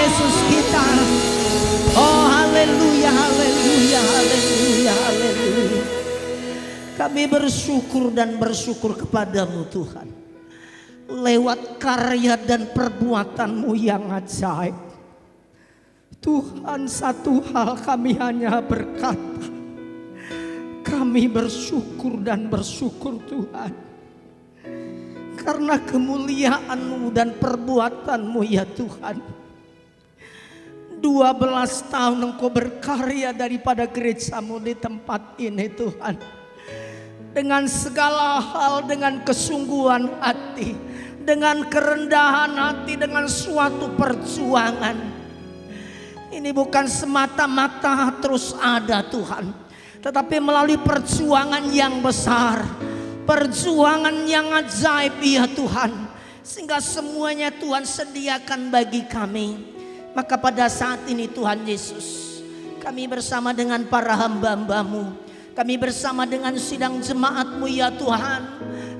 Yesus kita. Oh haleluya, haleluya, haleluya, haleluya. Kami bersyukur dan bersyukur kepadamu Tuhan. Lewat karya dan perbuatanmu yang ajaib. Tuhan, satu hal kami hanya berkata, kami bersyukur dan bersyukur Tuhan. Karena kemuliaan-Mu dan perbuatan-Mu ya Tuhan. 12 tahun Engkau berkarya daripada gereja-Mu di tempat ini Tuhan. Dengan segala hal, dengan kesungguhan hati, dengan kerendahan hati, dengan suatu perjuangan. Ini bukan semata-mata terus ada Tuhan, tetapi melalui perjuangan yang besar, perjuangan yang ajaib ya Tuhan, sehingga semuanya Tuhan sediakan bagi kami. Maka pada saat ini Tuhan Yesus, kami bersama dengan para hamba-Hamba-Mu, kami bersama dengan sidang jemaat-Mu ya Tuhan,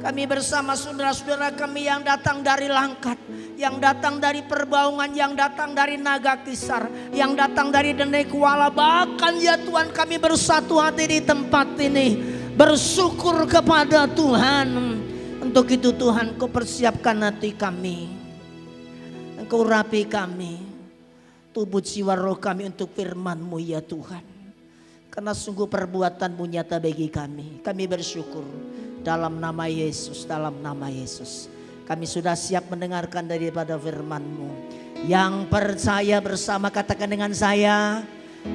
kami bersama saudara-saudara kami yang datang dari Langkat, yang datang dari Perbaungan, yang datang dari Nagakisar, yang datang dari Dene Kuala. Bahkan ya Tuhan kami bersatu hati di tempat ini, bersyukur kepada Tuhan. Untuk itu Tuhan, Kau persiapkan hati kami, Engkau rapi kami, tubuh jiwa roh kami untuk firman-Mu ya Tuhan. Karena sungguh perbuatan-Mu nyata bagi kami. Kami bersyukur dalam nama Yesus, dalam nama Yesus. Kami sudah siap mendengarkan daripada firman-Mu. Yang percaya bersama katakan dengan saya,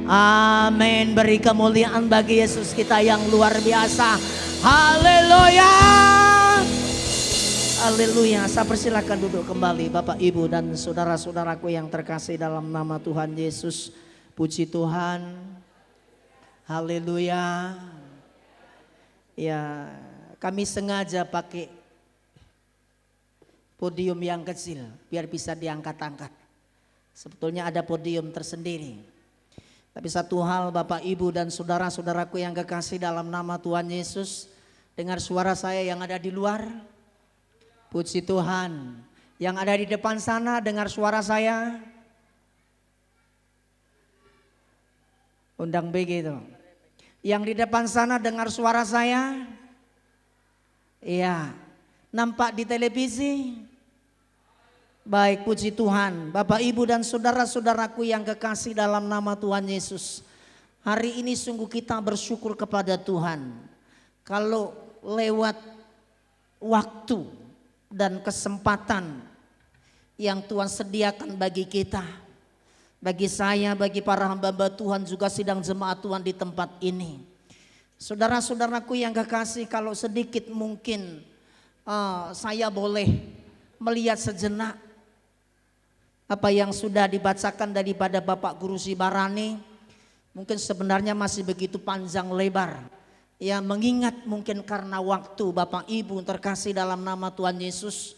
amin. Beri kemuliaan bagi Yesus kita yang luar biasa. Haleluya. Haleluya. Saya persilakan duduk kembali Bapak Ibu dan saudara-saudaraku yang terkasih dalam nama Tuhan Yesus. Puji Tuhan. Haleluya. Ya, kami sengaja pakai podium yang kecil biar bisa diangkat-angkat. Sebetulnya ada podium tersendiri. Tapi satu hal Bapak Ibu dan saudara-saudaraku yang kekasih dalam nama Tuhan Yesus, dengar suara saya yang ada di luar. Puji Tuhan. Yang ada di depan sana dengar suara saya. Undang begitu. Yang di depan sana dengar suara saya. Iya. Nampak di televisi. Baik, puji Tuhan. Bapak Ibu dan saudara-saudaraku yang kekasih dalam nama Tuhan Yesus. Hari ini sungguh kita bersyukur kepada Tuhan. Kalau lewat waktu dan kesempatan yang Tuhan sediakan bagi kita, bagi saya, bagi para hamba-hamba Tuhan, juga sidang jemaat Tuhan di tempat ini. Saudara-saudaraku yang kekasih, kalau sedikit mungkin saya boleh melihat sejenak apa yang sudah dibacakan daripada Bapak Guru Sibarani. Mungkin sebenarnya masih begitu panjang lebar. Ya, mengingat mungkin karena waktu Bapak Ibu terkasih dalam nama Tuhan Yesus,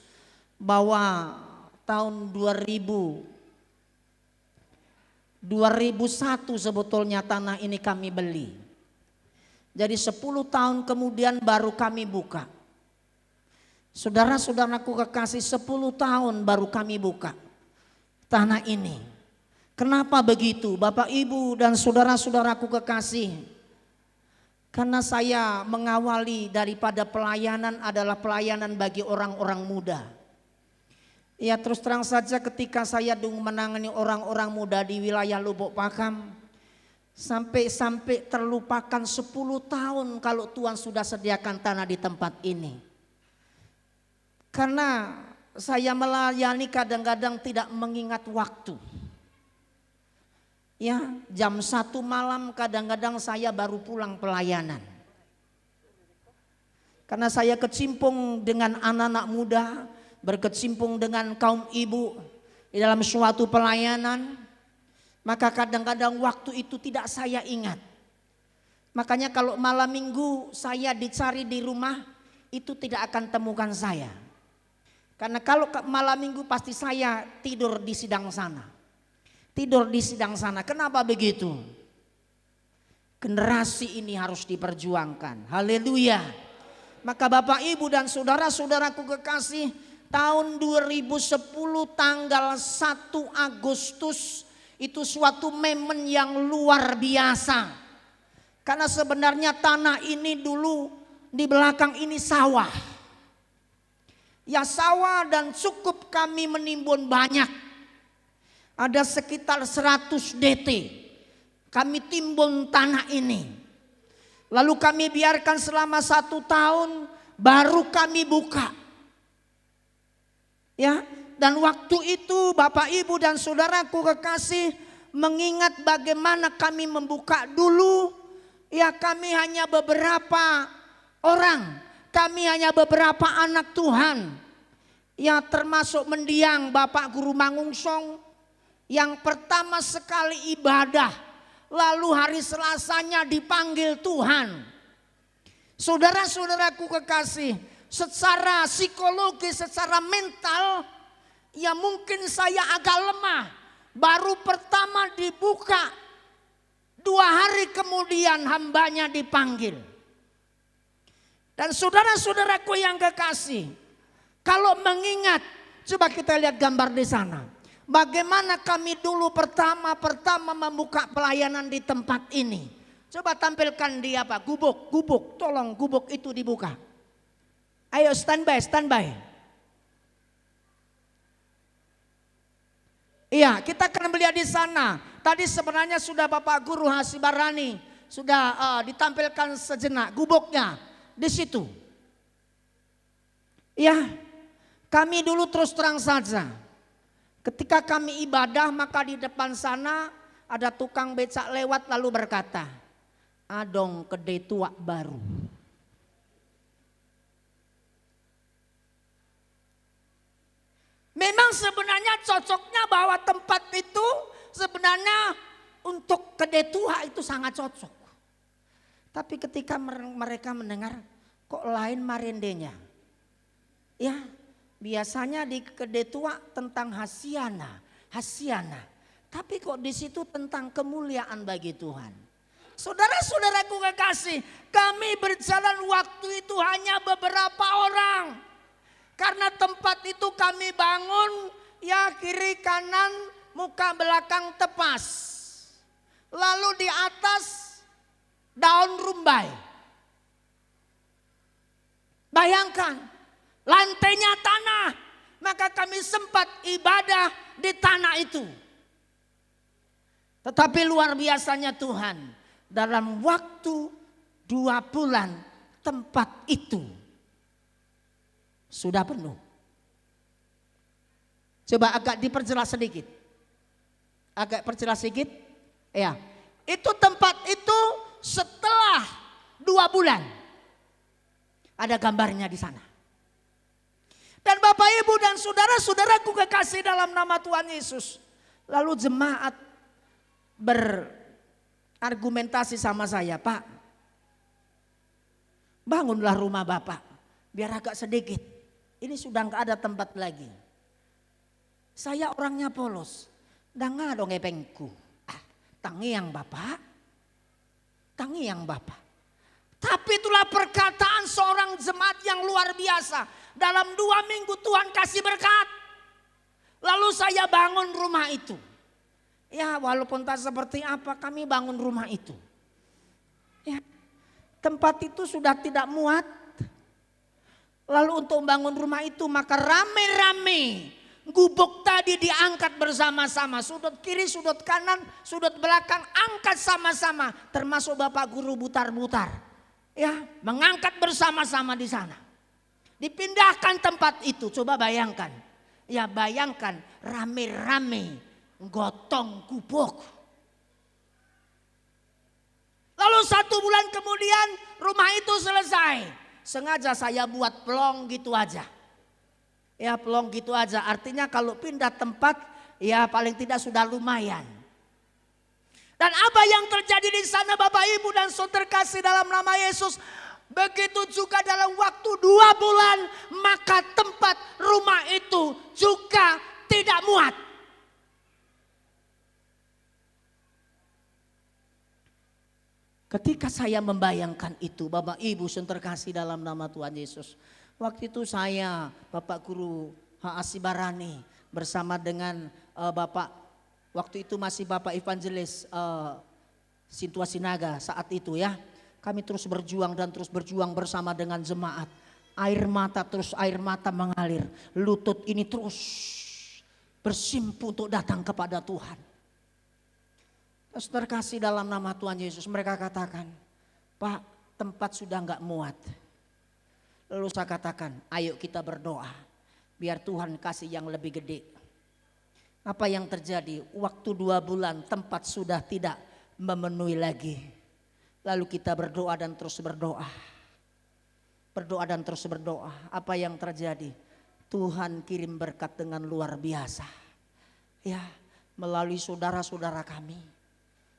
bahwa tahun 2001 sebetulnya tanah ini kami beli. Jadi 10 tahun kemudian baru kami buka. Saudara-saudaraku kekasih, 10 tahun baru kami buka tanah ini. Kenapa begitu Bapak Ibu dan saudara-saudaraku kekasih? Karena saya mengawali daripada pelayanan adalah pelayanan bagi orang-orang muda. Ya, terus terang saja ketika saya menangani orang-orang muda di wilayah Lubuk Pakam, sampai terlupakan 10 tahun kalau Tuhan sudah sediakan tanah di tempat ini. Karena saya melayani kadang-kadang tidak mengingat waktu. Ya, jam 1 malam kadang-kadang saya baru pulang pelayanan. Karena saya kecimpung dengan anak-anak muda, berkecimpung dengan kaum ibu di dalam suatu pelayanan. Maka kadang-kadang waktu itu tidak saya ingat. Makanya kalau malam minggu saya dicari di rumah, itu tidak akan temukan saya. Karena kalau malam minggu pasti saya tidur di sidang sana. Tidur di sidang sana. Kenapa begitu? Generasi ini harus diperjuangkan. Haleluya. Maka Bapak Ibu dan saudara-saudaraku kekasih, tahun 2010 tanggal 1 Agustus itu suatu momen yang luar biasa. Karena sebenarnya tanah ini dulu di belakang ini sawah. Ya sawah dan cukup kami menimbun banyak. Ada sekitar 100 DT. Kami timbun tanah ini. Lalu kami biarkan selama 1 tahun baru kami buka. Ya, dan waktu itu Bapak Ibu dan saudaraku kekasih mengingat bagaimana kami membuka dulu. Ya kami hanya beberapa orang. Kami hanya beberapa anak Tuhan. Ya termasuk mendiang Bapak Guru Mangungsong. Yang pertama sekali ibadah. Lalu hari Selasanya dipanggil Tuhan. Saudara-saudaraku kekasih. Secara psikologi, secara mental. Ya mungkin saya agak lemah. Baru pertama dibuka. 2 hari kemudian hambanya dipanggil. Dan saudara-saudaraku yang kekasih. Kalau mengingat. Coba kita lihat gambar di sana. Bagaimana kami dulu pertama membuka pelayanan di tempat ini. Coba tampilkan dia Pak, gubuk, tolong gubuk itu dibuka. Ayo standby. Iya, kita akan melihat di sana. Tadi sebenarnya sudah Bapak Guru Hasibarani sudah ditampilkan sejenak gubuknya di situ. Iya, kami dulu terus terang saja. Ketika kami ibadah maka di depan sana ada tukang becak lewat lalu berkata, adong kedai tua baru. Memang sebenarnya cocoknya bahwa tempat itu sebenarnya untuk kedai tua itu sangat cocok. Tapi ketika mereka mendengar kok lain marendenya. Ya. Biasanya di kedai tua tentang hasiana. Tapi kok di situ tentang kemuliaan bagi Tuhan. Saudara-saudaraku kekasih, kami berjalan waktu itu hanya beberapa orang. Karena tempat itu kami bangun ya kiri kanan muka belakang tepas. Lalu di atas daun rumbai. Bayangkan. Lantainya tanah, maka kami sempat ibadah di tanah itu. Tetapi luar biasanya Tuhan, dalam waktu 2 bulan tempat itu sudah penuh. Coba agak diperjelas sedikit. Ya, itu tempat itu setelah 2 bulan. Ada gambarnya di sana. Dan Bapak Ibu dan saudara-saudaraku kekasih dalam nama Tuhan Yesus. Lalu jemaat berargumentasi sama saya, Pak, bangunlah rumah Bapak biar agak sedikit. Ini sudah gak ada tempat lagi. Saya orangnya polos. Dan gak dong ngepengku. Tangi yang Bapak. Tapi itulah perkataan seorang jemaat yang luar biasa. Dalam 2 minggu Tuhan kasih berkat. Lalu saya bangun rumah itu. Ya walaupun tak seperti apa kami bangun rumah itu. Ya, tempat itu sudah tidak muat. Lalu untuk bangun rumah itu maka rame-rame. Gubuk tadi diangkat bersama-sama. Sudut kiri, sudut kanan, sudut belakang angkat sama-sama. Termasuk Bapak Guru butar-butar. Ya, mengangkat bersama-sama di sana. Dipindahkan tempat itu, coba bayangkan. Ya bayangkan rame-rame gotong gubuk. Lalu 1 bulan kemudian rumah itu selesai. Sengaja saya buat pelong gitu aja. Ya pelong gitu aja, artinya kalau pindah tempat ya paling tidak sudah lumayan. Dan apa yang terjadi di sana Bapak Ibu dan saudara kasih dalam nama Yesus. Begitu juga dalam waktu 2 bulan maka tempat rumah itu juga tidak muat. Ketika saya membayangkan itu Bapak Ibu yang terkasih dalam nama Tuhan Yesus. Waktu itu saya, Bapak Guru Asibarani bersama dengan Bapak, waktu itu masih Bapak Evangelis Situasi Naga saat itu ya. Kami terus berjuang dan terus berjuang bersama dengan jemaat. Air mata mengalir. Lutut ini terus bersimpu untuk datang kepada Tuhan. Terus terkasih dalam nama Tuhan Yesus, mereka katakan, Pak, tempat sudah enggak muat. Lalu saya katakan, ayo kita berdoa. Biar Tuhan kasih yang lebih gede. Apa yang terjadi? Waktu 2 bulan tempat sudah tidak memenuhi lagi. Lalu kita berdoa dan terus berdoa. Berdoa dan terus berdoa. Apa yang terjadi? Tuhan kirim berkat dengan luar biasa. Ya, melalui saudara-saudara kami.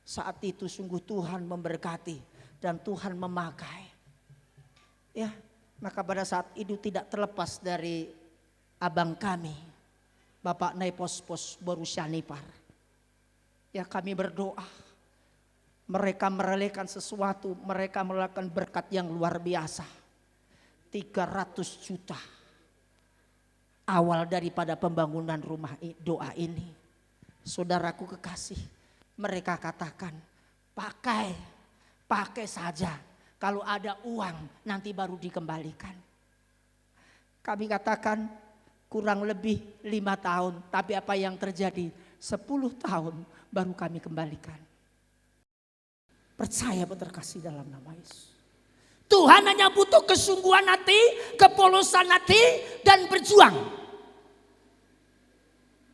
Saat itu sungguh Tuhan memberkati dan Tuhan memakai. Ya, maka pada saat itu tidak terlepas dari abang kami, Bapak Naipospos Borusyanipar. Ya, kami berdoa. Mereka merelakan sesuatu, mereka melakukan berkat yang luar biasa. 300 juta awal daripada pembangunan rumah doa ini. Saudaraku kekasih, mereka katakan pakai saja. Kalau ada uang nanti baru dikembalikan. Kami katakan kurang lebih 5 tahun, tapi apa yang terjadi? 10 tahun baru kami kembalikan. Percaya terkasih dalam nama Yesus. Tuhan hanya butuh kesungguhan hati, kepolosan hati, dan berjuang.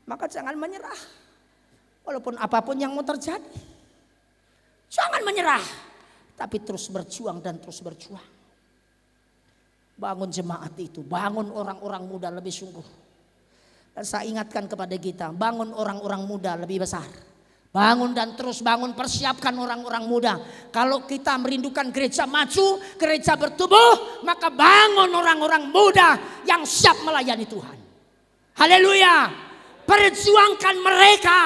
Maka jangan menyerah. Walaupun apapun yang mau terjadi. Jangan menyerah. Tapi terus berjuang dan terus berjuang. Bangun jemaat itu, bangun orang-orang muda lebih sungguh. Dan saya ingatkan kepada kita, bangun orang-orang muda lebih besar. Bangun dan terus bangun, persiapkan orang-orang muda. Kalau kita merindukan gereja maju, gereja bertumbuh, maka bangun orang-orang muda yang siap melayani Tuhan. Haleluya. Perjuangkan mereka.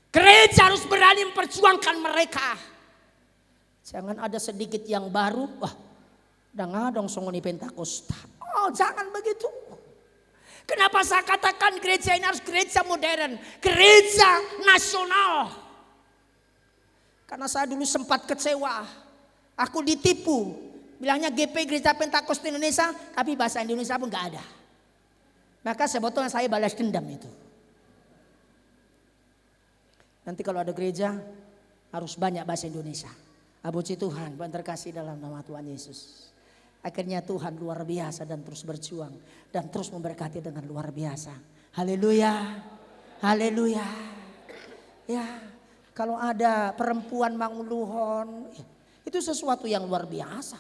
Gereja harus berani memperjuangkan mereka. Jangan ada sedikit yang baru, wah, udah ngadong songoni Pentakosta. Oh, jangan begitu. Kenapa saya katakan gereja ini harus gereja modern, gereja nasional? Karena saya dulu sempat kecewa, aku ditipu, bilangnya GP Gereja Pentakosta Indonesia, tapi bahasa Indonesia pun nggak ada. Maka sebetulnya saya balas dendam itu. Nanti kalau ada gereja harus banyak bahasa Indonesia. Puji Tuhan, Tuhan terkasih dalam nama Tuhan Yesus. Akhirnya Tuhan luar biasa dan terus berjuang dan terus memberkati dengan luar biasa. Haleluya, haleluya. Ya, kalau ada perempuan manguluhon, itu sesuatu yang luar biasa.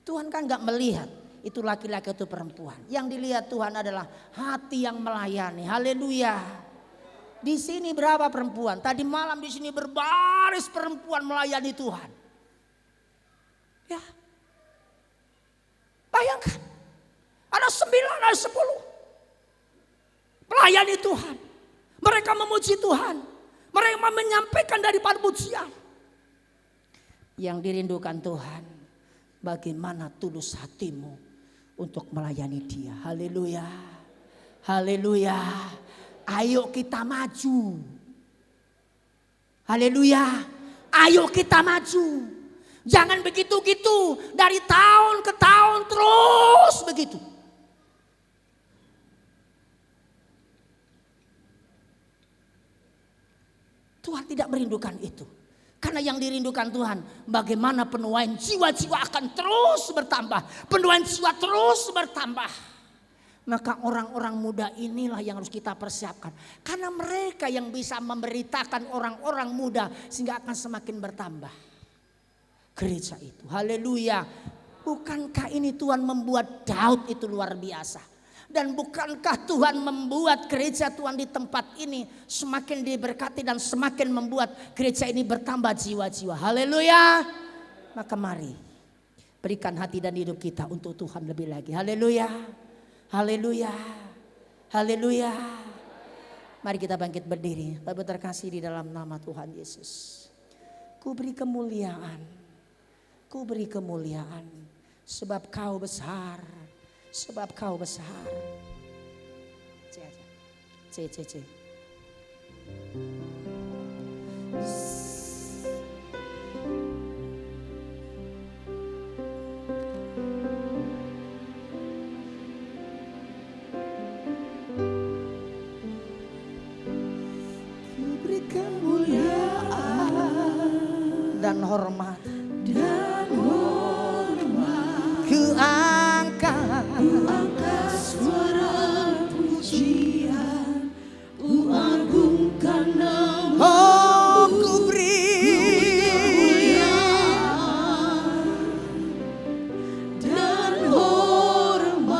Tuhan kan nggak melihat itu laki-laki atau perempuan. Yang dilihat Tuhan adalah hati yang melayani. Haleluya. Di sini berapa perempuan? Tadi malam di sini berbaris perempuan melayani Tuhan. Ya. Bayangkan, ada 9, ada 10 melayani Tuhan. Mereka memuji Tuhan. Mereka menyampaikan daripada pujian. Yang dirindukan Tuhan, bagaimana tulus hatimu untuk melayani Dia. Haleluya, haleluya. Ayo kita maju. Haleluya, ayo kita maju. Jangan begitu-gitu dari tahun ke tahun terus begitu. Tuhan tidak merindukan itu. Karena yang dirindukan Tuhan, bagaimana penuaian jiwa-jiwa akan terus bertambah. Penuaian jiwa terus bertambah. Maka orang-orang muda inilah yang harus kita persiapkan. Karena mereka yang bisa memberitakan orang-orang muda sehingga akan semakin bertambah. Gereja itu, haleluya. Bukankah ini Tuhan membuat Daud itu luar biasa? Dan bukankah Tuhan membuat gereja Tuhan di tempat ini semakin diberkati dan semakin membuat gereja ini bertambah jiwa-jiwa. Haleluya. Maka mari berikan hati dan hidup kita untuk Tuhan lebih lagi. Haleluya. Haleluya. Haleluya. Mari kita bangkit berdiri. Bapak terkasih di dalam nama Tuhan Yesus. Ku beri kemuliaan. Ku beri kemuliaan. Sebab kau besar, sebab kau besar. C aja. C. Kuberikan kemuliaan dan hormat. Kuangkat suara pujian, kuagungkan nama. Oh, ku beri dan hormat.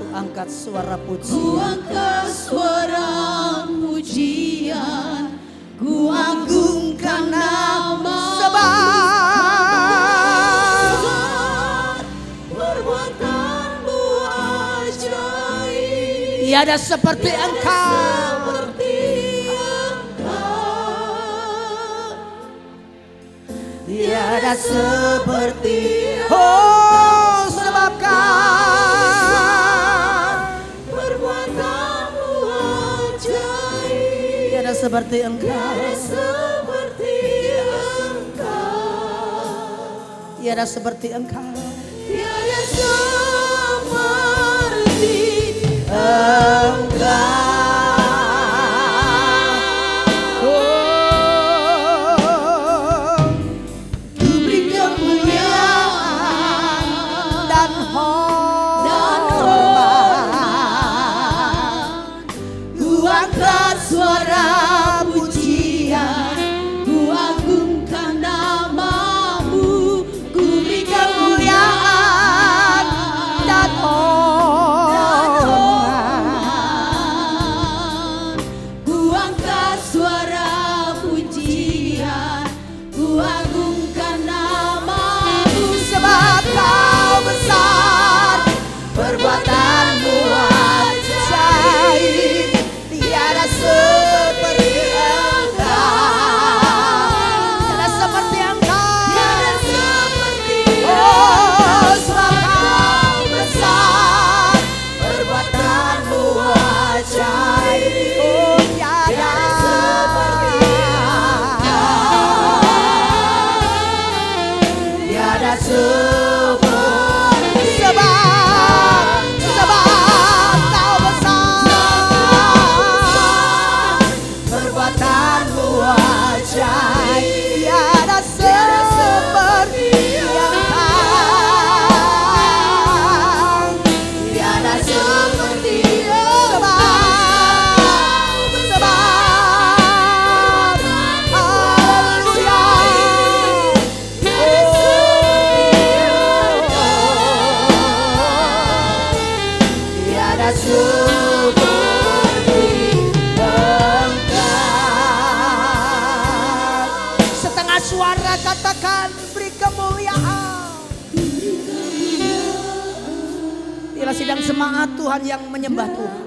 Kuangkat suara pujian, kuangkat suara pujian, kuagungkan nama. Tiada seperti Engkau, tiada seperti, oh sebab Kau perbuatanmu ajaib. Tiada seperti Engkau, tiada seperti Engkau, tiada seperti Engkau. Oh, ku beri kemuliaan dan hormat. Ku angkat suara pujian, ku agungkan namamu. Ku beri kemuliaan dan hormat. Perbuatanmu ajaib, tiada seperti Engkau, tiada seperti Engkau, tiada seperti Engkau. Oh, sebab Kau besar, perbuatanmu ajaib, oh tiada seperti Engkau, tiada seperti sebab Kau besar, perbuatanmu ajaib, tiada seperti Engkau, tiada seperti sebab haleluya. Tiada seperti Engkau. Setengah suara katakan beri kemuliaan. Bila sidang semangat Tuhan yang menyembah Tuhan,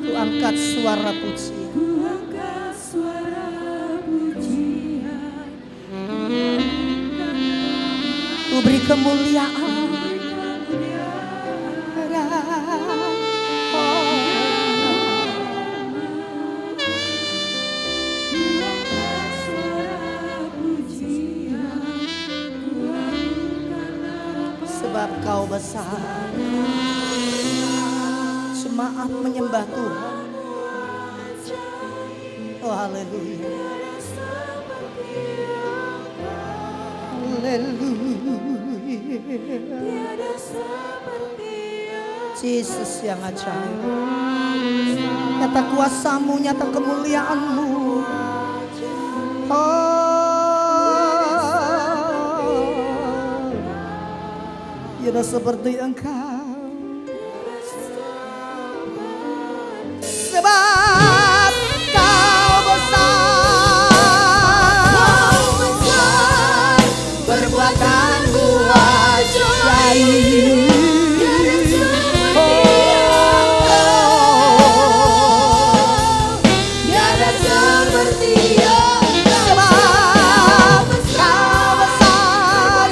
ku angkat suara pujian. Ku beri kemuliaan. Sebab Kau besar, jemaat menyembah Tuhan. Oh haleluya, haleluya. Yesus yang ajaib, nyata kuasa-Mu, nyata kemuliaan-Mu. Tiada seperti Engkau, sebab Kau besar, perbuatanmu ajaib. Seperti Engkau, sebab Kau besar,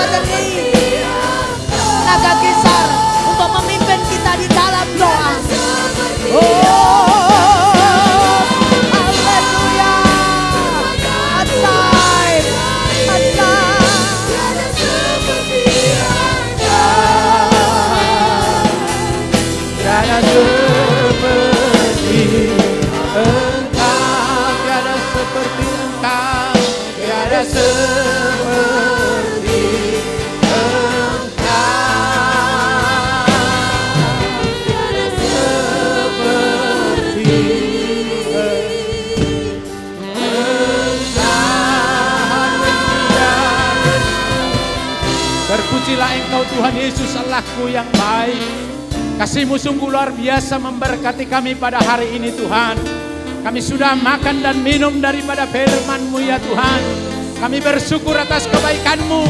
Saudara naga kisar untuk memimpin kita di dalam doa. Haleluya. Atai. Tiada seperti Engkau, tiada seperti Engkau, tiada seperti Engkau, tiada seperti Engkau. Terpujilah Engkau Tuhan Yesus, Allahku yang baik. Kasih-Mu sungguh luar biasa memberkati kami pada hari ini Tuhan. Kami sudah makan dan minum daripada firman-Mu ya Tuhan. Kami bersyukur atas kebaikan-Mu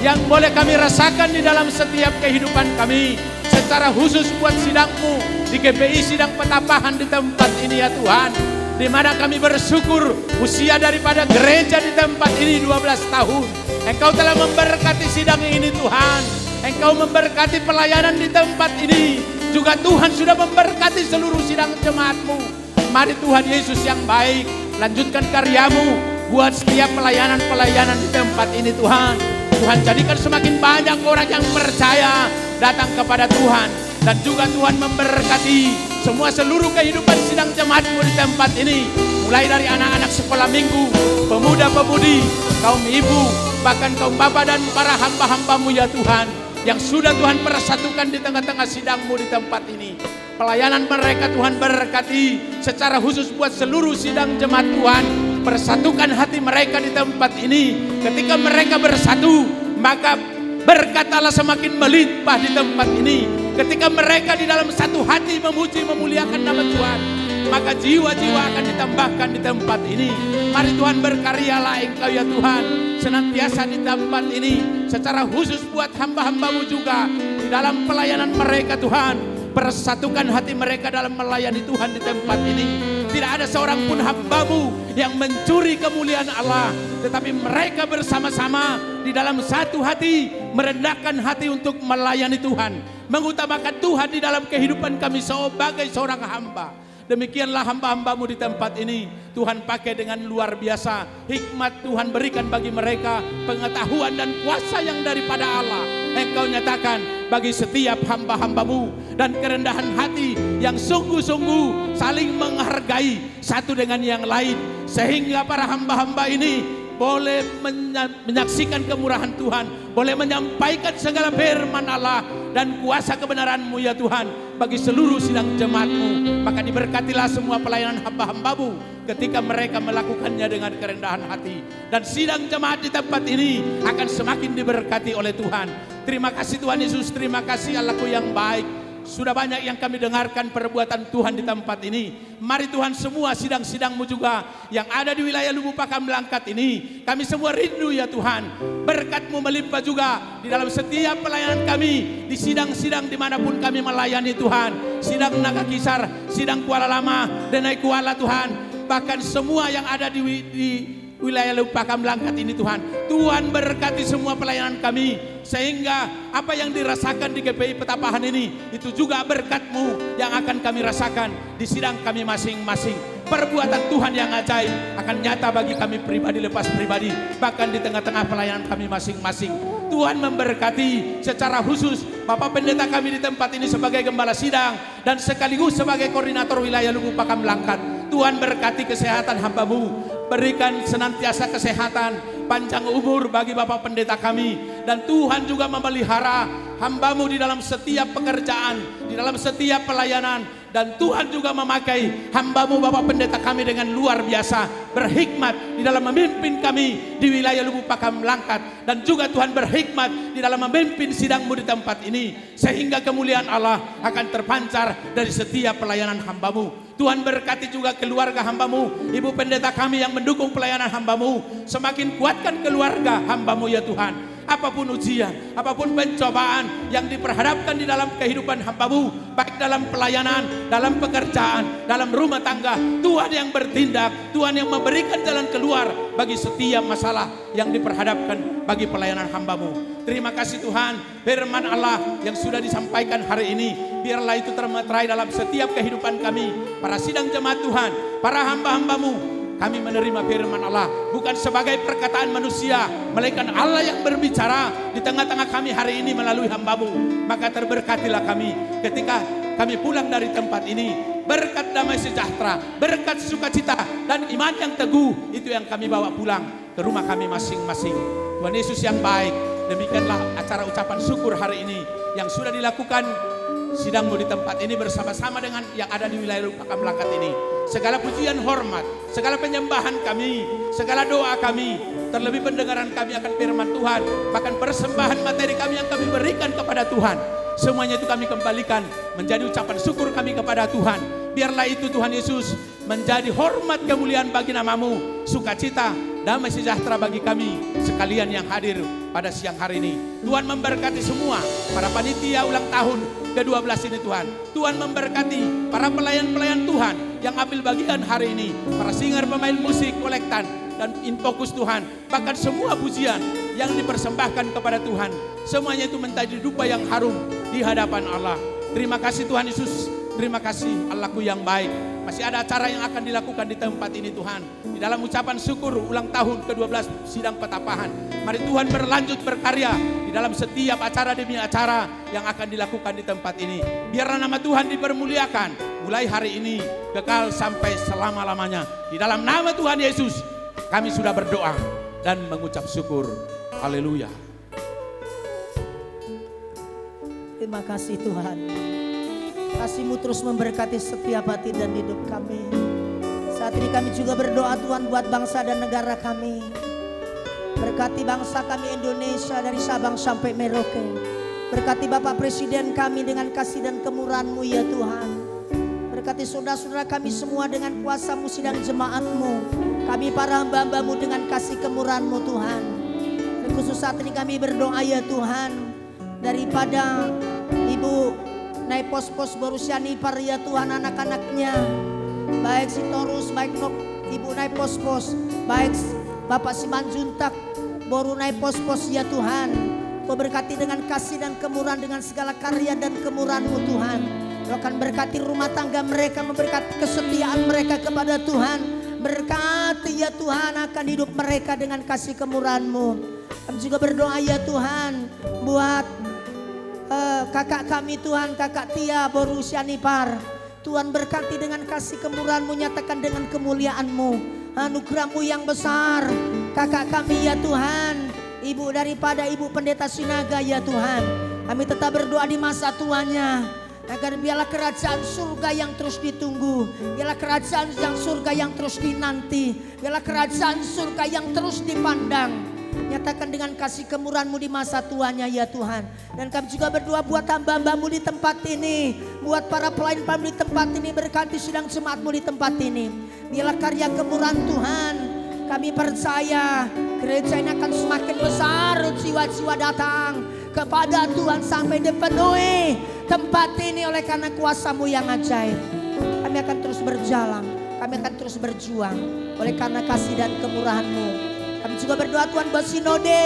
yang boleh kami rasakan di dalam setiap kehidupan kami. Secara khusus buat sidang-Mu di GPI Sidang Petapahan di tempat ini ya Tuhan. Di mana kami bersyukur usia daripada gereja di tempat ini 12 tahun. Engkau telah memberkati sidang ini Tuhan. Engkau memberkati pelayanan di tempat ini. Juga Tuhan sudah memberkati seluruh sidang jemaat-Mu. Mari Tuhan Yesus yang baik, lanjutkan karya-Mu buat setiap pelayanan-pelayanan di tempat ini Tuhan. Tuhan jadikan semakin banyak orang yang percaya datang kepada Tuhan. Dan juga Tuhan memberkati semua seluruh kehidupan sidang jemaat-Mu di tempat ini. Mulai dari anak-anak sekolah minggu, pemuda-pemudi, kaum ibu, bahkan kaum bapak dan para hamba-hamba-Mu ya Tuhan. Yang sudah Tuhan persatukan di tengah-tengah sidang-Mu di tempat ini. Pelayanan mereka Tuhan berkati secara khusus buat seluruh sidang jemaat Tuhan. Persatukan hati mereka di tempat ini. Ketika mereka bersatu, maka berkat Allah semakin melimpah di tempat ini. Ketika mereka di dalam satu hati memuji memuliakan nama Tuhan, maka jiwa-jiwa akan ditambahkan di tempat ini. Mari Tuhan berkaryalah Engkau ya Tuhan senantiasa di tempat ini. Secara khusus buat hamba-hamba-Mu juga di dalam pelayanan mereka Tuhan. Persatukan hati mereka dalam melayani Tuhan di tempat ini. Tidak ada seorang pun hamba-Mu yang mencuri kemuliaan Allah. Tetapi mereka bersama-sama di dalam satu hati merendahkan hati untuk melayani Tuhan. Mengutamakan Tuhan di dalam kehidupan kami sebagai seorang hamba. Demikianlah hamba-hamba-Mu di tempat ini. Tuhan pakai dengan luar biasa. Hikmat Tuhan berikan bagi mereka. Pengetahuan dan kuasa yang daripada Allah Engkau nyatakan bagi setiap hamba-hamba-Mu. Dan kerendahan hati yang sungguh-sungguh saling menghargai satu dengan yang lain. Sehingga para hamba-hamba ini boleh menyaksikan kemurahan Tuhan, boleh menyampaikan segala firman Allah dan kuasa kebenaran-Mu ya Tuhan bagi seluruh sidang jemaat-Mu. Maka diberkatilah semua pelayanan hamba-hamba-Mu ketika mereka melakukannya dengan kerendahan hati. Dan sidang jemaat di tempat ini akan semakin diberkati oleh Tuhan. Terima kasih Tuhan Yesus, terima kasih Allahku yang baik. Sudah banyak yang kami dengarkan perbuatan Tuhan di tempat ini. Mari Tuhan semua sidang-sidang-Mu juga yang ada di wilayah Lubu Pakam Langkat ini. Kami semua rindu ya Tuhan. Berkat-Mu melimpah juga di dalam setiap pelayanan kami. Di sidang-sidang dimanapun kami melayani Tuhan. Sidang Naga Kisar, sidang Kuala Lama, Denai Kuala Tuhan. Bahkan semua yang ada di wilayah Lubu Pakam Langkat ini Tuhan. Tuhan berkati semua pelayanan kami. Sehingga apa yang dirasakan di GPI Petapahan ini itu juga berkat-Mu yang akan kami rasakan di sidang kami masing-masing. Perbuatan Tuhan yang ajaib akan nyata bagi kami pribadi lepas pribadi, bahkan di tengah-tengah pelayanan kami masing-masing. Tuhan memberkati secara khusus Bapak Pendeta kami di tempat ini sebagai gembala sidang dan sekaligus sebagai koordinator wilayah Lubu Pakam Langkat. Tuhan berkati kesehatan hamba-Mu, berikan senantiasa kesehatan, panjang umur bagi Bapak Pendeta kami. Dan Tuhan juga memelihara hamba-Mu di dalam setiap pekerjaan, di dalam setiap pelayanan. Dan Tuhan juga memakai hamba-Mu Bapak Pendeta kami dengan luar biasa, berhikmat di dalam memimpin kami di wilayah Lubu Pakam Langkat. Dan juga Tuhan berhikmat di dalam memimpin sidang-Mu di tempat ini. Sehingga kemuliaan Allah akan terpancar dari setiap pelayanan hamba-Mu. Tuhan berkati juga keluarga hamba-Mu, Ibu Pendeta kami yang mendukung pelayanan hamba-Mu. Semakin kuatkan keluarga hamba-Mu ya Tuhan. Apapun ujian, apapun pencobaan yang diperhadapkan di dalam kehidupan hamba-Mu, baik dalam pelayanan, dalam pekerjaan, dalam rumah tangga, Tuhan yang bertindak, Tuhan yang memberikan jalan keluar bagi setiap masalah yang diperhadapkan bagi pelayanan hamba-Mu. Terima kasih Tuhan, firman Allah yang sudah disampaikan hari ini, biarlah itu termeterai dalam setiap kehidupan kami, para sidang jemaat Tuhan, para hamba-hamba-Mu. Kami menerima firman Allah bukan sebagai perkataan manusia, melainkan Allah yang berbicara di tengah-tengah kami hari ini melalui hamba-Mu. Maka terberkatilah kami ketika kami pulang dari tempat ini. Berkat damai sejahtera, berkat sukacita dan iman yang teguh, itu yang kami bawa pulang ke rumah kami masing-masing. Tuhan Yesus yang baik, demikianlah acara ucapan syukur hari ini yang sudah dilakukan sidang-Mu di tempat ini bersama-sama dengan yang ada di wilayah Pakam Langkat ini. Segala pujian, hormat, segala penyembahan kami, segala doa kami, terlebih pendengaran kami akan firman Tuhan, bahkan persembahan materi kami yang kami berikan kepada Tuhan, semuanya itu kami kembalikan menjadi ucapan syukur kami kepada Tuhan. Biarlah itu Tuhan Yesus menjadi hormat kemuliaan bagi nama-Mu, sukacita, damai sejahtera bagi kami sekalian yang hadir pada siang hari ini. Tuhan memberkati semua para panitia ulang tahun ke-12 ini Tuhan. Tuhan memberkati para pelayan-pelayan Tuhan yang ambil bagian hari ini, para singer, pemain musik, kolektan, dan infokus Tuhan. Bahkan semua pujian yang dipersembahkan kepada Tuhan, semuanya itu menjadi dupa yang harum di hadapan Allah. Terima kasih Tuhan Yesus, terima kasih Allahku yang baik. Masih ada acara yang akan dilakukan di tempat ini Tuhan, di dalam ucapan syukur ulang tahun ke-12 sidang Petapahan. Mari Tuhan berlanjut berkarya di dalam setiap acara demi acara yang akan dilakukan di tempat ini. Biarlah nama Tuhan dipermuliakan mulai hari ini kekal sampai selama-lamanya. Di dalam nama Tuhan Yesus kami sudah berdoa dan mengucap syukur. Haleluya. Terima kasih Tuhan. Kasih-Mu terus memberkati setiap hati dan hidup kami. Saat ini kami juga berdoa Tuhan buat bangsa dan negara kami. Berkati bangsa kami Indonesia dari Sabang sampai Merauke. Berkati Bapak Presiden kami dengan kasih dan kemurahan-Mu ya Tuhan. Berkati saudara-saudara kami semua dengan kuasa-Mu sidang jemaat-Mu. Kami para hamba-hamba-Mu dengan kasih kemurahan-Mu Tuhan. Dan khusus saat ini kami berdoa ya Tuhan, daripada Ibu naik pos-pos Borusianipar ya Tuhan, anak-anaknya, baik si Torus, baik Ibu naik pos-pos, baik Bapak Simanjuntak baru naik pos-pos ya Tuhan. Kau berkati dengan kasih dan kemurahan, dengan segala karya dan kemurahan-Mu Tuhan. Kau akan berkati rumah tangga mereka, memberkati kesetiaan mereka kepada Tuhan. Berkati ya Tuhan akan hidup mereka dengan kasih kemurahan-Mu. Kami juga berdoa ya Tuhan buat kakak kami Tuhan, kakak Tia Borusianipar. Tuhan berkati dengan kasih kemurahan-Mu, nyatakan dengan kemuliaan-Mu, anugerah-Mu yang besar. Kakak kami ya Tuhan, ibu daripada Ibu Pendeta Sinaga ya Tuhan, kami tetap berdoa di masa tuanya, agar biarlah kerajaan surga yang terus ditunggu, biarlah kerajaan yang surga yang terus dinanti, biarlah kerajaan surga yang terus dipandang. Nyatakan dengan kasih kemurahan-Mu di masa tuanya ya Tuhan. Dan kami juga berdoa buat hamba-hamba-Mu di tempat ini, buat para pelayan-pelayan di tempat ini, berkati sidang jemaat-Mu di tempat ini. Biarlah karya kemurahan Tuhan. Kami percaya gereja ini akan semakin besar, jiwa-jiwa datang kepada Tuhan sampai dipenuhi tempat ini oleh karena kuasa-Mu yang ajaib. Kami akan terus berjalan, kami akan terus berjuang oleh karena kasih dan kemurahan-Mu. Kami juga berdoa Tuhan buat sinode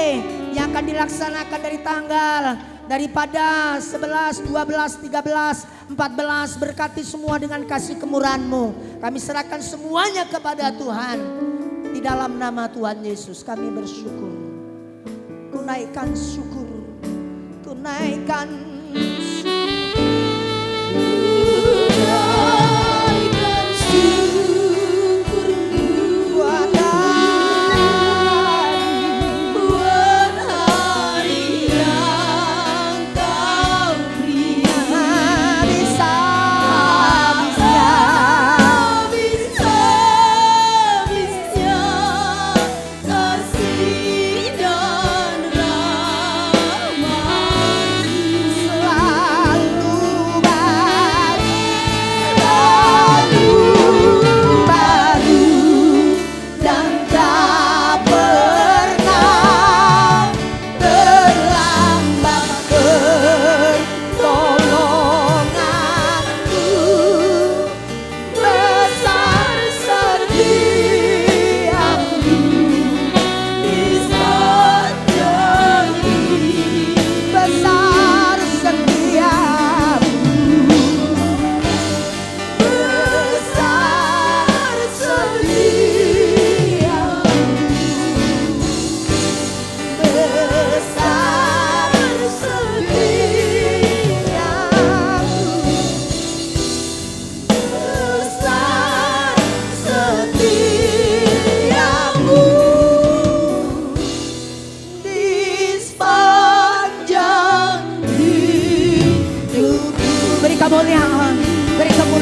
yang akan dilaksanakan dari tanggal daripada 11, 12, 13, 14. Berkati semua dengan kasih kemurahan-Mu. Kami serahkan semuanya kepada Tuhan. Di dalam nama Tuhan Yesus kami bersyukur. Ku naikkan syukur, ku naikkan syukur.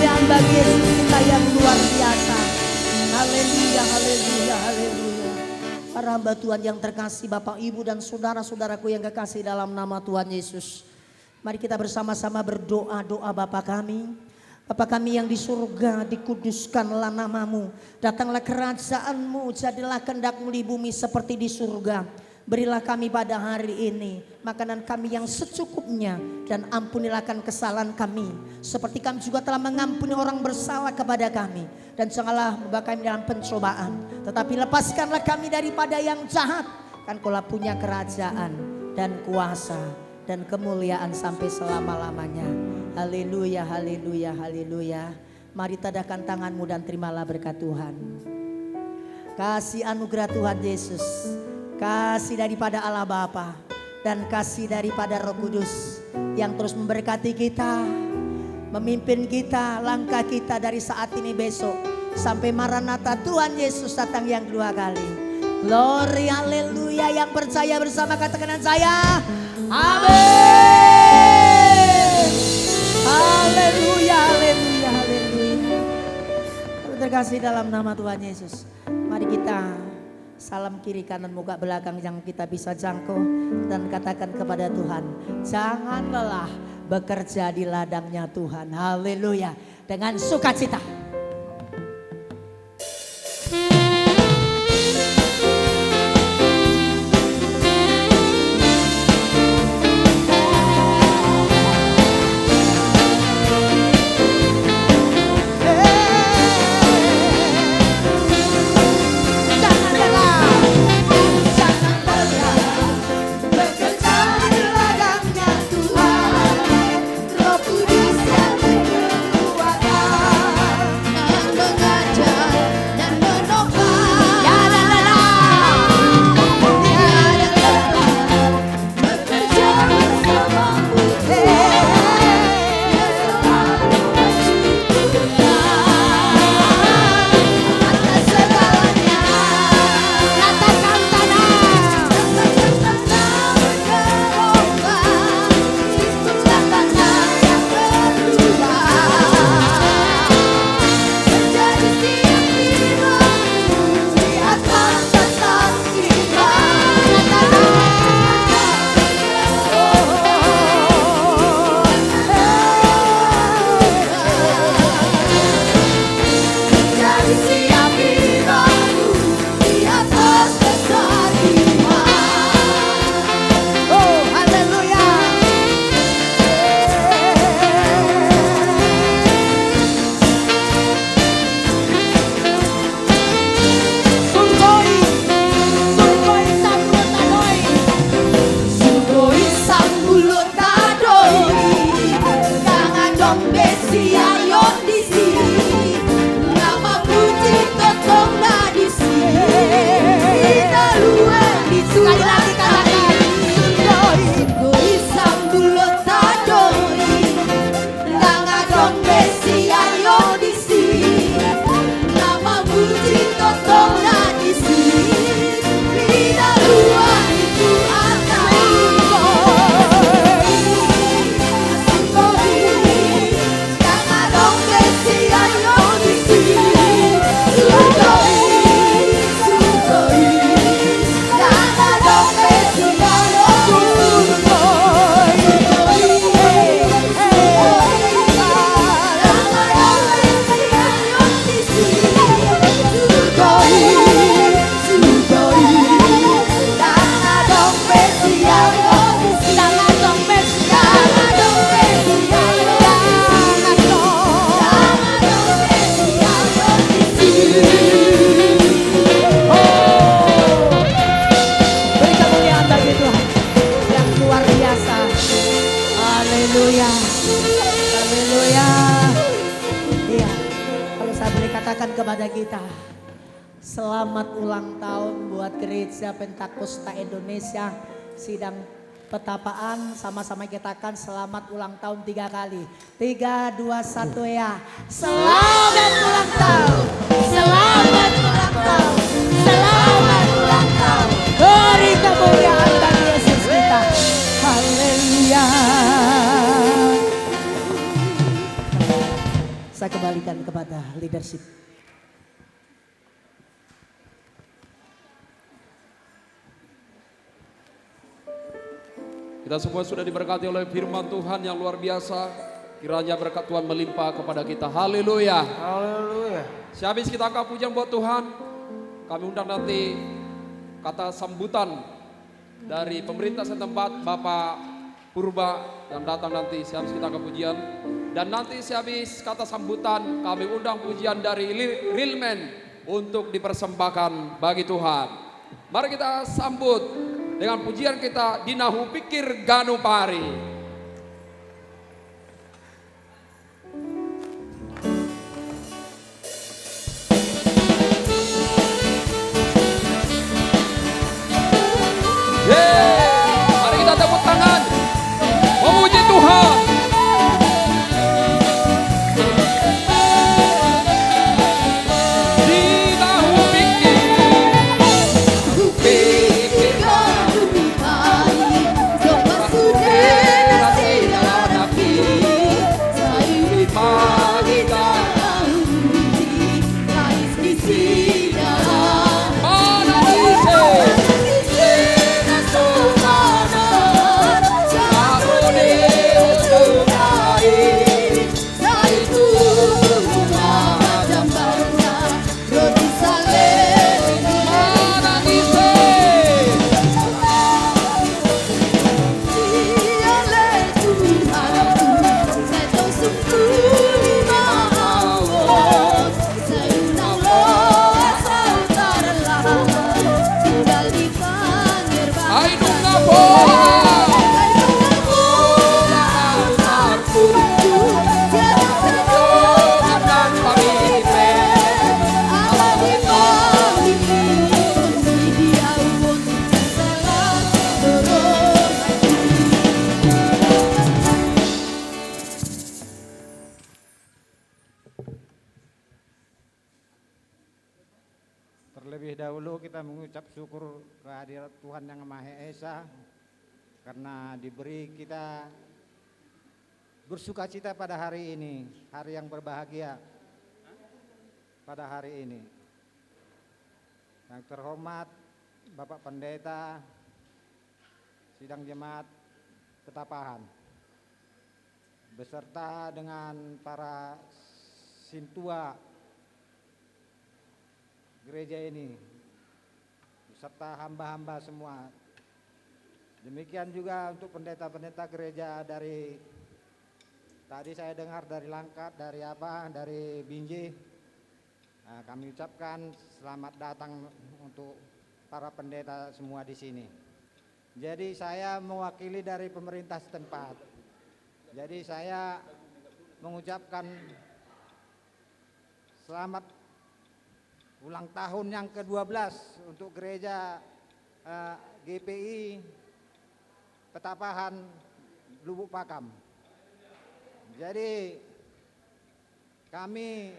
kemuliaan bagi Yesus kita yang luar biasa. Haleluya, haleluya, haleluya. Para hamba Tuhan yang terkasih, Bapak, Ibu, dan saudara-saudaraku yang kekasih dalam nama Tuhan Yesus. Mari kita bersama-sama berdoa, doa Bapa kami. Bapa kami yang di surga, dikuduskanlah namamu. Datanglah kerajaanmu, jadilah kehendak-mu di bumi seperti di surga. Berilah kami pada hari ini makanan kami yang secukupnya. Dan ampunilah kesalahan kami. Seperti kami juga telah mengampuni orang bersalah kepada kami. Dan janganlah membawa kami dalam pencobaan. Tetapi lepaskanlah kami daripada yang jahat. Kan Kaulah punya kerajaan dan kuasa dan kemuliaan sampai selama-lamanya. Haleluya, haleluya, haleluya. Mari tadahkan tanganmu dan terimalah berkat Tuhan. Kasih anugerah Tuhan Yesus, kasih daripada Allah Bapa, dan kasih daripada Roh Kudus yang terus memberkati kita, memimpin kita, langkah kita dari saat ini besok sampai Maranatha Tuhan Yesus datang yang kedua kali. Glory, haleluya. Yang percaya bersama katakan saya, amin. Haleluya, haleluya, haleluya. Terkasih dalam nama Tuhan Yesus, mari kita salam kiri kanan muka belakang yang kita bisa jangkau dan katakan kepada Tuhan, jangan lelah bekerja di ladangnya Tuhan. Haleluya, dengan sukacita. Haleluya, haleluya. Iya, kalau saya boleh katakan kepada kita, selamat ulang tahun buat Gereja Pentakosta Indonesia Sidang Petapaan. Sama-sama kita katakan selamat ulang tahun 3 kali. 3, 2, 1 ya. Selamat ulang tahun, selamat ulang tahun, selamat ulang tahun. Beri kemuliaan bagi Yesus kita. Haleluya. Saya kembalikan kepada leadership. Kita semua sudah diberkati oleh firman Tuhan yang luar biasa. Kiranya berkat Tuhan melimpah kepada kita. Haleluya. Haleluya. Sehabis kita angkat pujian buat Tuhan, kami undang nanti kata sambutan dari pemerintah setempat, Bapak Purba yang datang nanti sehabis kita angkat pujian. Dan nanti sehabis kata sambutan kami undang pujian dari Real Man untuk dipersembahkan bagi Tuhan. Mari kita sambut dengan pujian kita Dinahu Pikir Ganu Pari. Mari kita tepuk tangan memuji Tuhan. Terlebih dahulu kita mengucap syukur kehadirat Tuhan Yang Maha Esa karena diberi kita bersukacita pada hari ini, hari yang berbahagia pada hari ini. Yang terhormat Bapak Pendeta Sidang Jemaat Petapahan beserta dengan para sintua gereja ini beserta hamba-hamba semua. Demikian juga untuk pendeta-pendeta gereja dari tadi saya dengar dari Langkat, dari Binjai. Nah, kami ucapkan selamat datang untuk para pendeta semua di sini. Jadi saya mewakili dari pemerintah setempat. Jadi saya mengucapkan selamat ulang tahun yang ke-12 untuk gereja GPI Petapahan Lubuk Pakam. Jadi kami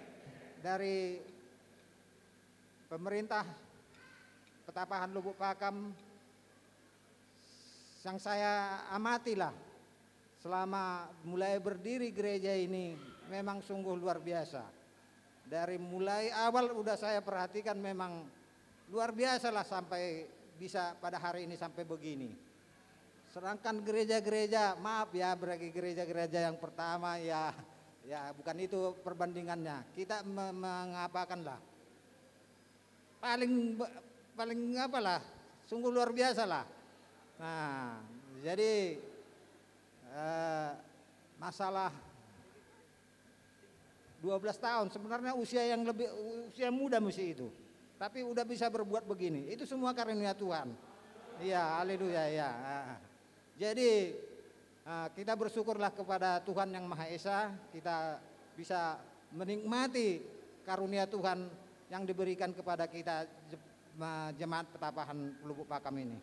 dari pemerintah Petapahan Lubuk Pakam yang saya amatilah selama mulai berdiri gereja ini memang sungguh luar biasa. Dari mulai awal udah saya perhatikan memang luar biasa lah sampai bisa pada hari ini sampai begini. Sedangkan gereja-gereja, maaf ya bagi gereja-gereja yang pertama ya bukan itu perbandingannya. Kita mengapakan lah. Paling apalah, sungguh luar biasa lah. Nah, jadi masalah 12 tahun sebenarnya usia muda mesti itu. Tapi udah bisa berbuat begini. Itu semua karunia Tuhan. Iya, haleluya ya. Jadi kita bersyukurlah kepada Tuhan Yang Maha Esa, kita bisa menikmati karunia Tuhan yang diberikan kepada kita jemaat Petapahan Lubuk Pakam ini.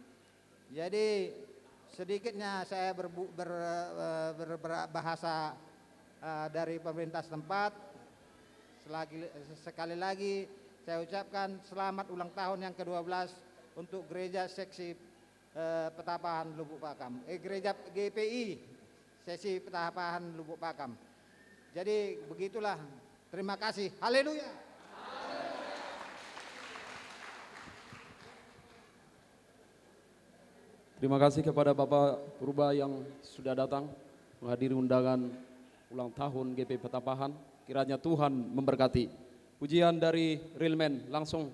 Jadi sedikitnya saya berbahasa dari pemerintah setempat. Sekali lagi saya ucapkan selamat ulang tahun yang ke-12 untuk gereja seksi Petapahan Lubuk Pakam. Gereja GPI seksi Petapahan Lubuk Pakam. Jadi begitulah. Terima kasih. Haleluya. Terima kasih kepada Bapak Purba yang sudah datang menghadiri undangan ulang tahun GP Petapahan. Kiranya Tuhan memberkati. Pujian dari Real Man langsung.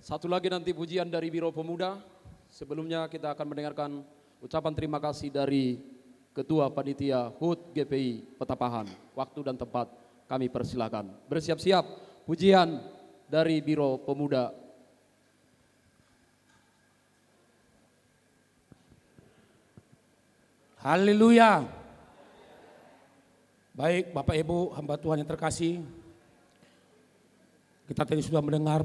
Satu lagi nanti pujian dari Biro Pemuda. Sebelumnya kita akan mendengarkan ucapan terima kasih dari Ketua Panitia HUT GPI Petapahan. Waktu dan tempat kami persilakan. Bersiap-siap pujian dari Biro Pemuda. Haleluya. Baik Bapak Ibu hamba Tuhan yang terkasih, kita tadi sudah mendengar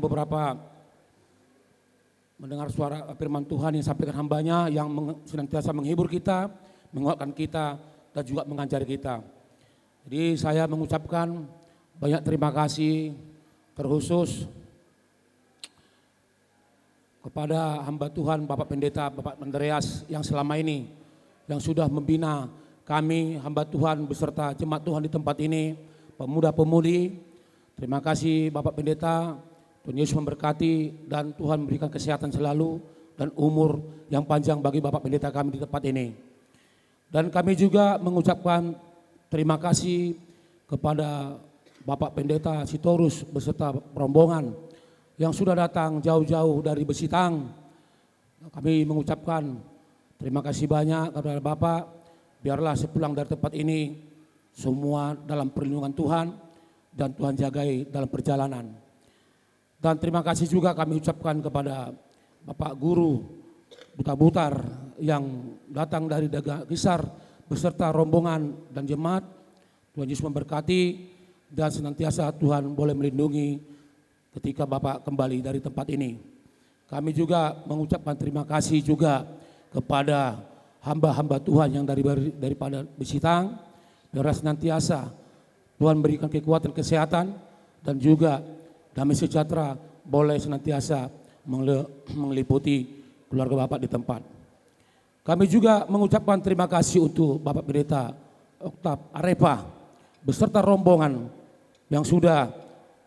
suara firman Tuhan yang disampaikan hambanya yang senantiasa menghibur kita, menguatkan kita, dan juga mengajari kita. Jadi saya mengucapkan banyak terima kasih terkhusus kepada hamba Tuhan Bapak Pendeta Bapak Andreas yang selama ini yang sudah membina kami hamba Tuhan beserta jemaat Tuhan di tempat ini, pemuda-pemudi. Terima kasih Bapak Pendeta, Tuhan Yesus memberkati dan Tuhan memberikan kesehatan selalu dan umur yang panjang bagi Bapak Pendeta kami di tempat ini. Dan kami juga mengucapkan terima kasih kepada Bapak Pendeta Sitorus beserta rombongan yang sudah datang jauh-jauh dari Besitang. Kami mengucapkan terima kasih banyak kepada Bapak. Biarlah sepulang dari tempat ini semua dalam perlindungan Tuhan dan Tuhan jagai dalam perjalanan. Dan terima kasih juga kami ucapkan kepada Bapak Guru Duta Butar yang datang dari Daga Kisar beserta rombongan dan jemaat. Tuhan Yesus memberkati dan senantiasa Tuhan boleh melindungi ketika Bapak kembali dari tempat ini. Kami juga mengucapkan terima kasih juga kepada hamba-hamba Tuhan yang daripada Besitang. Biarlah senantiasa Tuhan berikan kekuatan kesehatan dan juga damai sejahtera boleh senantiasa meliputi keluarga Bapak di tempat. Kami juga mengucapkan terima kasih untuk Bapak Pendeta Oktav Arepa beserta rombongan yang sudah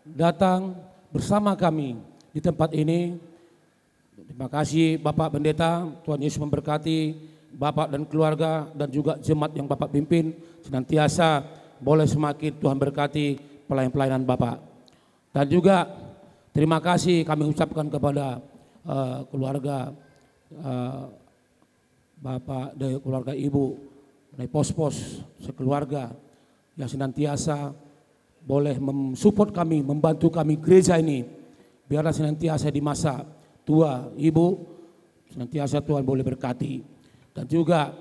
datang bersama kami di tempat ini. Terima kasih Bapak Pendeta, Tuhan Yesus memberkati Bapak dan keluarga dan juga jemaat yang Bapak pimpin senantiasa boleh semakin Tuhan berkati pelayan-pelayanan Bapak. Dan juga terima kasih kami ucapkan kepada keluarga Bapak dan keluarga Ibu dari pos-pos sekeluarga yang senantiasa boleh mensupport kami, membantu kami gereja ini. Biarlah senantiasa di masa tua Ibu senantiasa Tuhan boleh berkati. Dan juga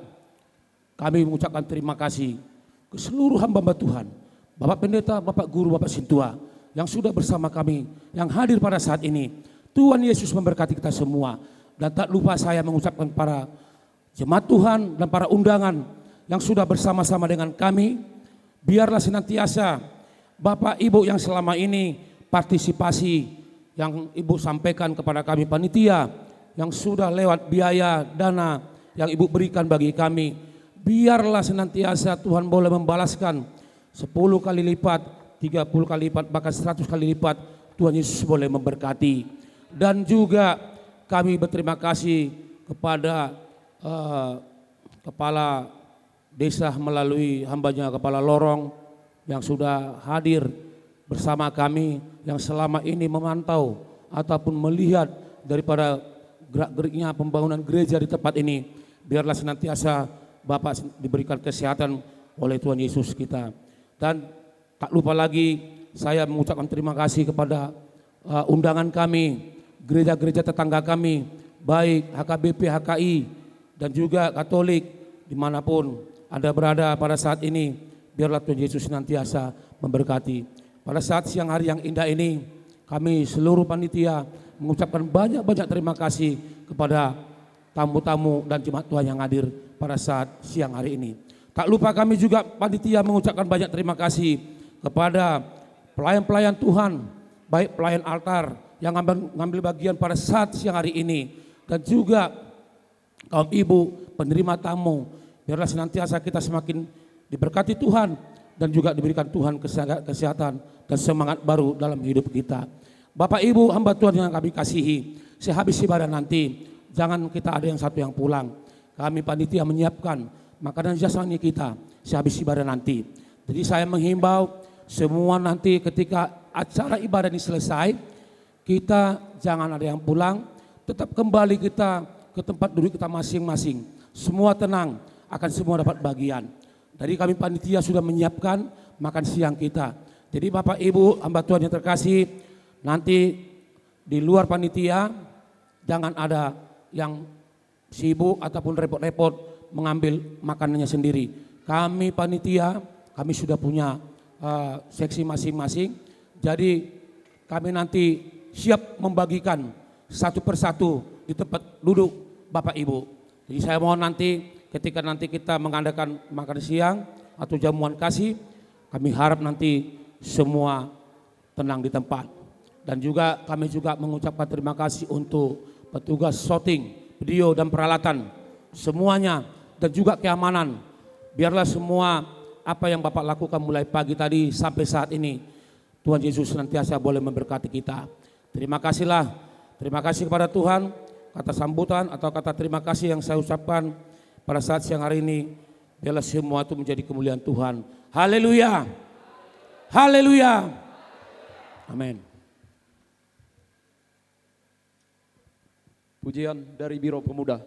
kami mengucapkan terima kasih ke seluruh hamba-hamba Tuhan, Bapak Pendeta, Bapak Guru, Bapak Sintua yang sudah bersama kami, yang hadir pada saat ini. Tuhan Yesus memberkati kita semua. Dan tak lupa saya mengucapkan para jemaat Tuhan dan para undangan yang sudah bersama-sama dengan kami. Biarlah senantiasa Bapak Ibu yang selama ini partisipasi yang Ibu sampaikan kepada kami panitia, yang sudah lewat biaya dana yang Ibu berikan bagi kami, biarlah senantiasa Tuhan boleh membalaskan 10 kali lipat, 30 kali lipat, bahkan 100 kali lipat. Tuhan Yesus boleh memberkati. Dan juga kami berterima kasih kepada Kepala Desa melalui hambanya Kepala Lorong yang sudah hadir bersama kami, yang selama ini memantau ataupun melihat daripada gerak-geriknya pembangunan gereja di tempat ini. Biarlah senantiasa Bapak diberikan kesehatan oleh Tuhan Yesus kita. Dan tak lupa lagi saya mengucapkan terima kasih kepada undangan kami, gereja-gereja tetangga kami, baik HKBP, HKI, dan juga Katolik, dimanapun Anda berada pada saat ini. Biarlah Tuhan Yesus senantiasa memberkati. Pada saat siang hari yang indah ini, kami seluruh panitia mengucapkan banyak-banyak terima kasih kepada tamu-tamu dan jemaat Tuhan yang hadir pada saat siang hari ini. Tak lupa kami juga panitia mengucapkan banyak terima kasih kepada pelayan-pelayan Tuhan, baik pelayan altar yang ngambil bagian pada saat siang hari ini, dan juga kaum ibu penerima tamu. Biarlah senantiasa kita semakin diberkati Tuhan dan juga diberikan Tuhan kesehatan dan semangat baru dalam hidup kita. Bapak Ibu hamba Tuhan yang kami kasihi, sehabis ibadah nanti jangan kita ada yang satu yang pulang. Kami panitia menyiapkan makanan jasmani kita sehabis ibadah nanti. Jadi saya menghimbau semua nanti ketika acara ibadah ini selesai, kita jangan ada yang pulang, tetap kembali kita ke tempat duduk kita masing-masing. Semua tenang, akan semua dapat bagian. Dari kami panitia sudah menyiapkan makan siang kita. Jadi Bapak Ibu hamba Tuhan yang terkasih, nanti di luar panitia jangan ada yang sibuk ataupun repot-repot mengambil makanannya sendiri. Kami panitia, kami sudah punya seksi masing-masing. Jadi kami nanti siap membagikan satu persatu di tempat duduk Bapak Ibu. Jadi saya mohon nanti ketika nanti kita mengadakan makan siang atau jamuan kasih, kami harap nanti semua tenang di tempat. Dan juga kami juga mengucapkan terima kasih untuk petugas shooting, video dan peralatan semuanya, dan juga keamanan. Biarlah semua apa yang Bapak lakukan mulai pagi tadi sampai saat ini, Tuhan Yesus senantiasa boleh memberkati kita. Terima kasih kepada Tuhan. Kata sambutan atau kata terima kasih yang saya ucapkan pada saat siang hari ini, biarlah semua itu menjadi kemuliaan Tuhan. Haleluya. Haleluya. Amin. Pujian dari Biro Pemuda.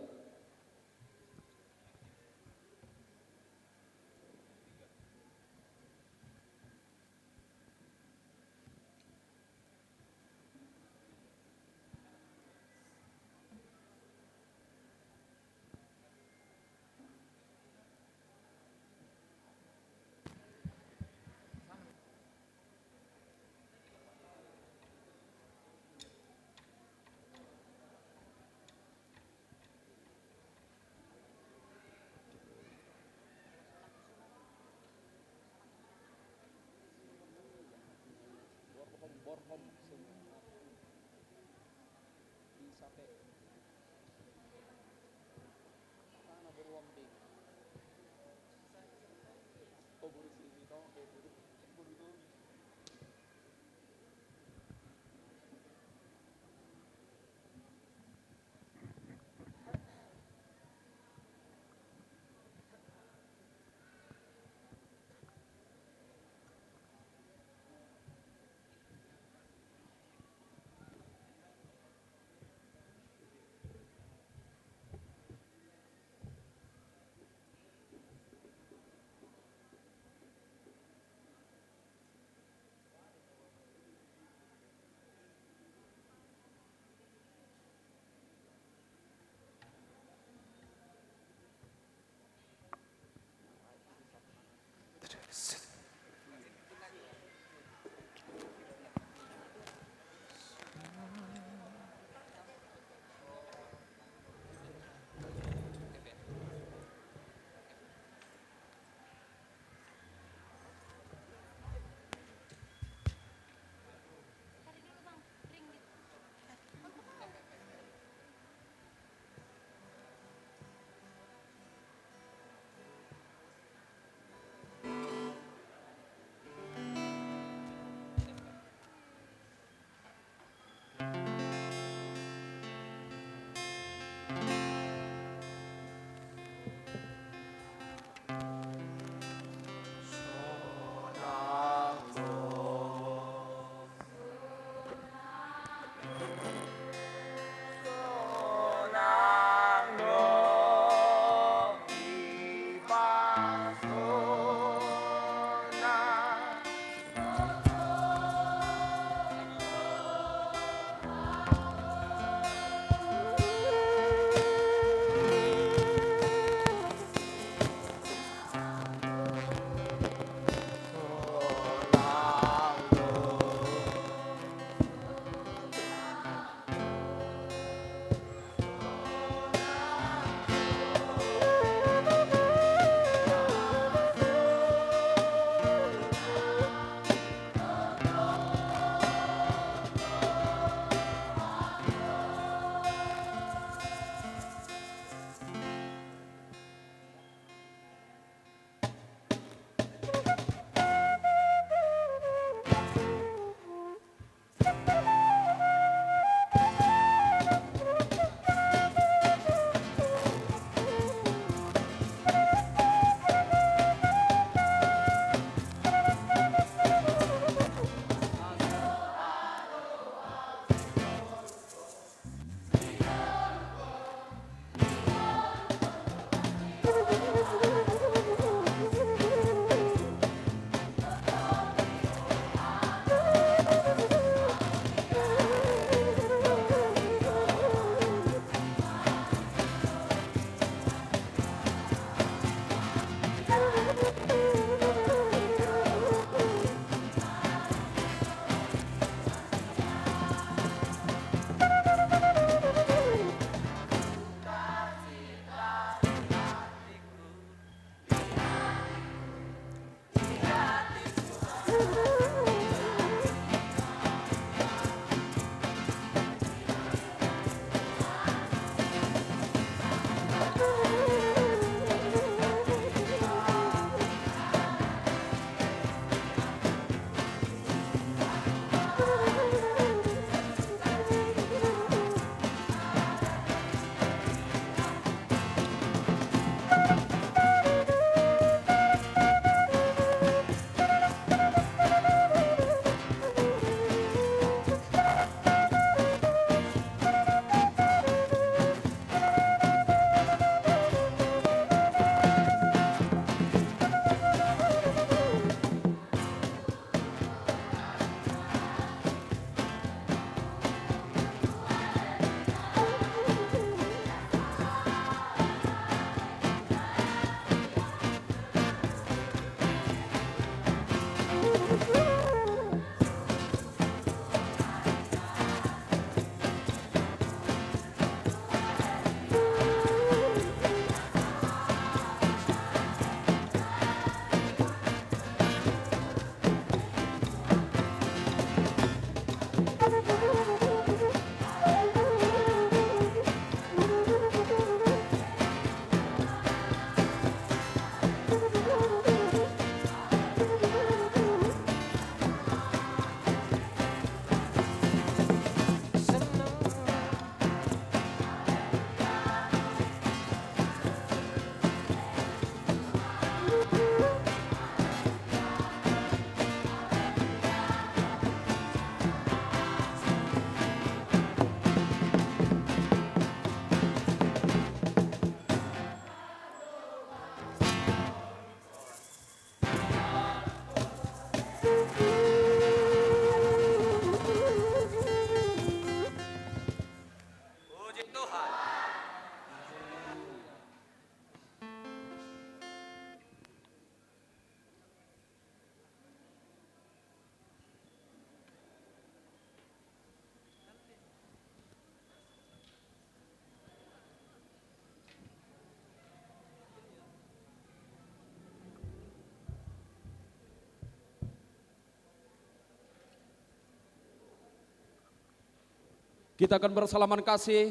Kita akan bersalaman kasih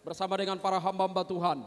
bersama dengan para hamba-hamba Tuhan.